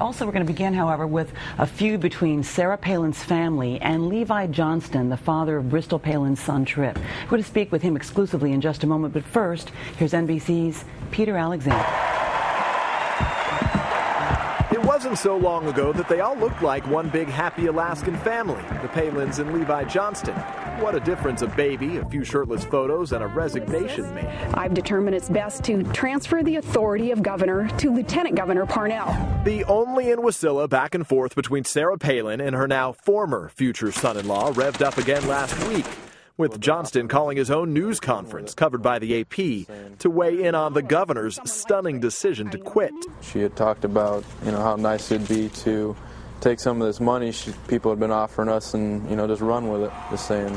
Also, we're going to begin, however, with a feud between Sarah Palin's family and Levi Johnston, the father of Bristol Palin's son, Tripp. We're going to speak with him exclusively in just a moment, but first, here's NBC's Peter Alexander. It wasn't so long ago that they all looked like one big happy Alaskan family, the Palins and Levi Johnston. What a difference a baby, a few shirtless photos, and a resignation made. I've determined it's best to transfer the authority of governor to Lieutenant Governor Parnell. The only in Wasilla back and forth between Sarah Palin and her now former future son-in-law revved up again last week, with Johnston calling his own news conference, covered by the AP, to weigh in on the governor's stunning decision to quit. She had talked about, how nice it'd be to take some of this money people had been offering us and, just run with it, just saying,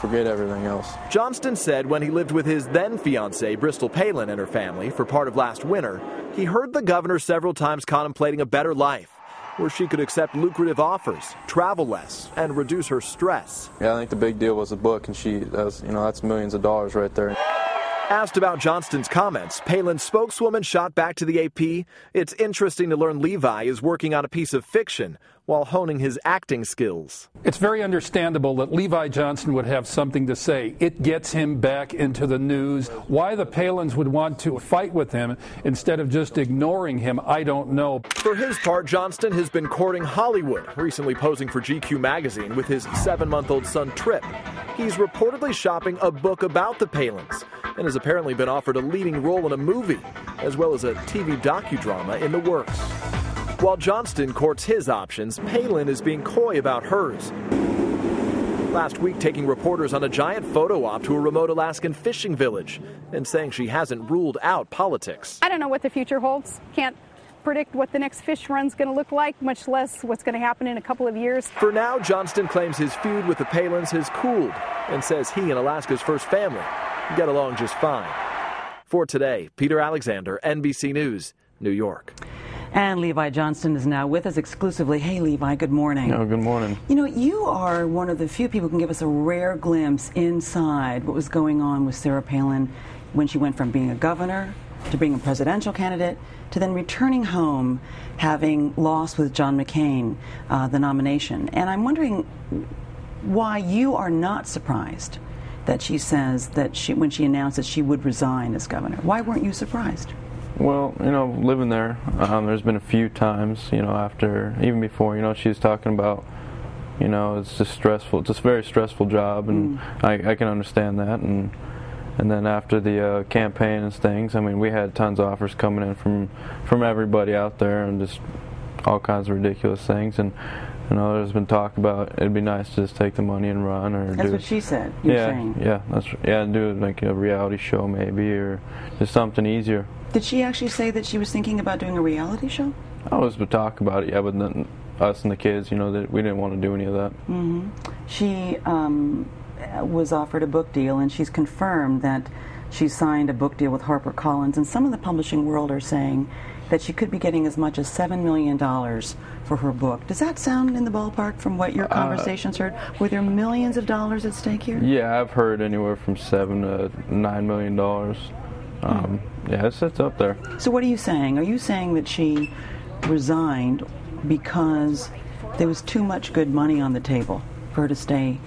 forget everything else. Johnston said when he lived with his then-fiancée, Bristol Palin, and her family for part of last winter, he heard the governor several times contemplating a better life, where she could accept lucrative offers, travel less, and reduce her stress. Yeah, I think the big deal was the book, and that's millions of dollars right there. Asked about Johnston's comments, Palin's spokeswoman shot back to the AP, "It's interesting to learn Levi is working on a piece of fiction while honing his acting skills." It's very understandable that Levi Johnston would have something to say. It gets him back into the news. Why the Palins would want to fight with him instead of just ignoring him, I don't know. For his part, Johnston has been courting Hollywood, recently posing for GQ magazine with his 7-month-old son, Tripp. He's reportedly shopping a book about the Palins and has apparently been offered a leading role in a movie, as well as a TV docudrama in the works. While Johnston courts his options, Palin is being coy about hers. Last week, taking reporters on a giant photo op to a remote Alaskan fishing village and saying she hasn't ruled out politics. I don't know what the future holds. Can't predict what the next fish run's going to look like, much less what's going to happen in a couple of years. For now, Johnston claims his feud with the Palins has cooled and says he and Alaska's first family get along just fine. For today, Peter Alexander, NBC News, New York. And Levi Johnston is now with us exclusively. Hey, Levi, good morning. Oh, good morning. You are one of the few people who can give us a rare glimpse inside what was going on with Sarah Palin when she went from being a governor to being a presidential candidate to then returning home having lost with John McCain the nomination. And I'm wondering why you are not surprised that she says that when she announced that she would resign as governor. Why weren't you surprised? Well, living there, there's been a few times, even before, she was talking about, it's just stressful. It's a very stressful job, and I can understand that. And then after the campaign and things, we had tons of offers coming in from everybody out there, and just all kinds of ridiculous things. And there's been talk about it'd be nice to just take the money and run, or that's what she said. You're saying. Do like a reality show maybe, or just something easier. Did she actually say that she was thinking about doing a reality show? I was to talk about it, but then us and the kids, that we didn't want to do any of that. Mm-hmm. She was offered a book deal, and she's confirmed that she signed a book deal with HarperCollins, and some of the publishing world are saying that she could be getting as much as $7 million for her book. Does that sound in the ballpark from what your conversations heard? Were there millions of dollars at stake here? Yeah, I've heard anywhere from $7 to $9 million. Yeah, it's up there. So what are you saying? Are you saying that she resigned because there was too much good money on the table for her to stay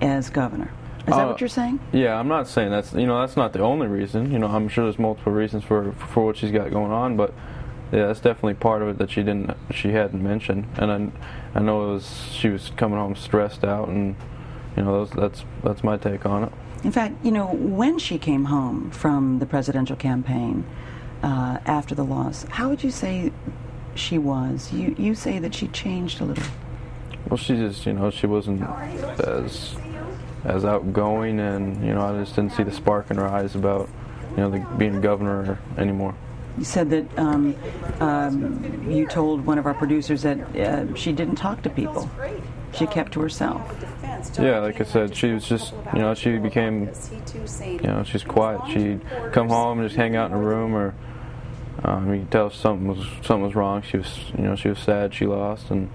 as governor? Is that what you're saying? Yeah, I'm not saying that's not the only reason. I'm sure there's multiple reasons for what she's got going on, but yeah, that's definitely part of it that she hadn't mentioned. And I know she was coming home stressed out, and that's my take on it. In fact, when she came home from the presidential campaign after the loss, how would you say she was? You say that she changed a little. Well, she just, she wasn't as outgoing, and I just didn't see the spark in her eyes about being a governor anymore. You said that you told one of our producers that she didn't talk to people. She kept to herself. Yeah, like I said, she was just, she became, she's quiet. She'd come home and just hang out in a room, or you could tell if something was wrong. She was sad she lost, and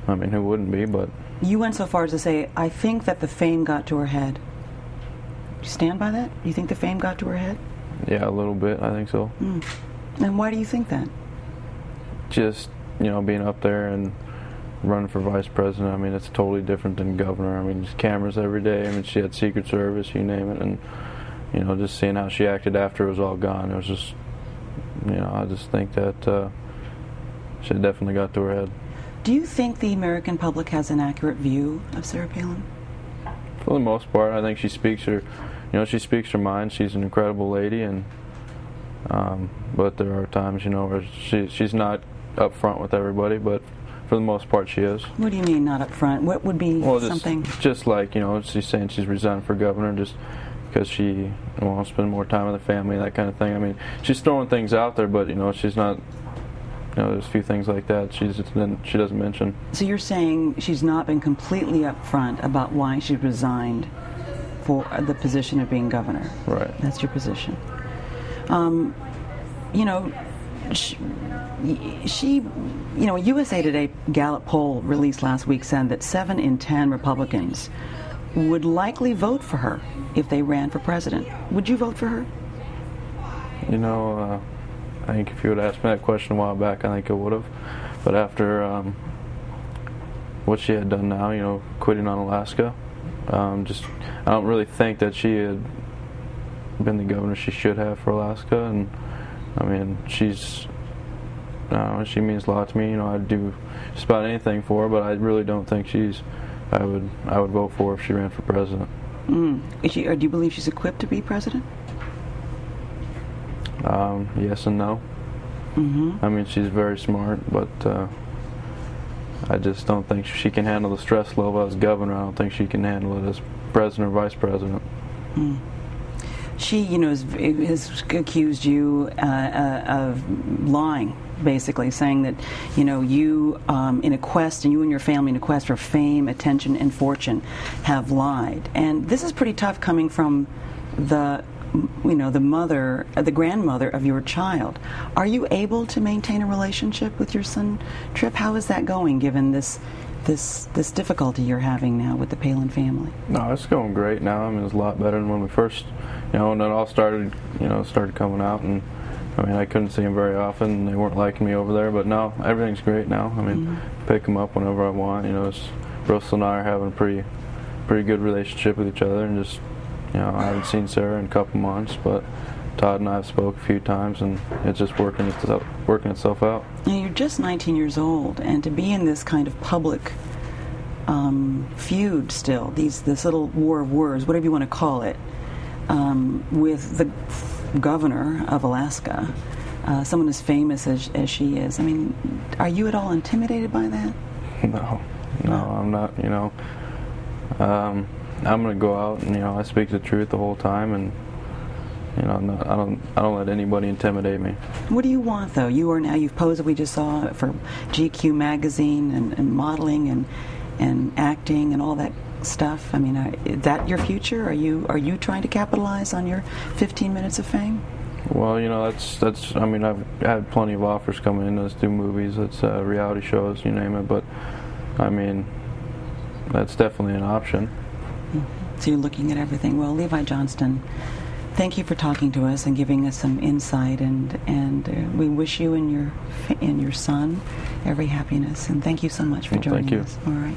who wouldn't be? But you went so far as to say, I think that the fame got to her head. Do you stand by that? You think the fame got to her head? Yeah, a little bit. I think so. And why do you think that? Just you know, being up there and running for vice president, I mean, it's totally different than governor. I mean, just cameras every day. I mean, she had Secret Service, you name it, and you know, just seeing how she acted after it was all gone, it was just, you know, I just think that she definitely got to her head. Do you think the American public has an accurate view of Sarah Palin? For the most part, I think she speaks her, you know, she speaks her mind. She's an incredible lady, and but there are times, you know, where she's not up front with everybody, but for the most part, she is. What do you mean, not up front? What would be something? Just like, you know, she's saying she's resigned for governor just because she wants to spend more time with her family, that kind of thing. I mean, she's throwing things out there, but, you know, she's not, you know, there's a few things like that she doesn't mention. So you're saying she's not been completely upfront about why she resigned for the position of being governor? Right. That's your position. You know, she, you know, a USA Today Gallup poll released last week said that 7 in 10 Republicans would likely vote for her if they ran for president. Would you vote for her? You know, I think if you would asked me that question a while back, I think I would have. But after what she had done now, you know, quitting on Alaska, I don't really think that she had been the governor she should have for Alaska. And I mean, she means a lot to me. You know, I'd do just about anything for her, but I really don't think I would vote for her if she ran for president. Or do you believe she's equipped to be president? Yes and no. I mean, she's very smart, but I just don't think she can handle the stress level as governor. I don't think she can handle it as president or vice president. She, you know, has accused you of lying, basically, saying that, you know, you in a quest, and you and your family in a quest for fame, attention, and fortune, have lied. And this is pretty tough coming from the, you know, the grandmother of your child. Are you able to maintain a relationship with your son, Trip? How is that going, given this difficulty you're having now with the Palin family? No, it's going great now. I mean, it's a lot better than when we first, you know, when it all started coming out. And I mean, I couldn't see them very often. They weren't liking me over there, but now everything's great now. I mean, pick them up whenever I want. You know, Russell and I are having a pretty good relationship with each other, and just, you know, I haven't seen Sarah in a couple months, but Todd and I have spoke a few times, and it's just working itself out. Now, you're just 19 years old, and to be in this kind of public feud still, this little war of words, whatever you want to call it, with the governor of Alaska, someone as famous as she is. I mean, are you at all intimidated by that? No, I'm not. You know, I'm going to go out and, you know, I speak the truth the whole time, and, you know, I don't let anybody intimidate me. What do you want, though? You've posed, we just saw, for GQ magazine, and modeling and acting and all that stuff. I mean, is that your future? Are you trying to capitalize on your 15 minutes of fame? Well, you know, that's. I mean, I've had plenty of offers coming in. Let's do movies. Let's reality shows. You name it. But I mean, that's definitely an option. So you're looking at everything. Well, Levi Johnston, thank you for talking to us and giving us some insight, and we wish you and your son every happiness. And thank you so much for joining us. All right.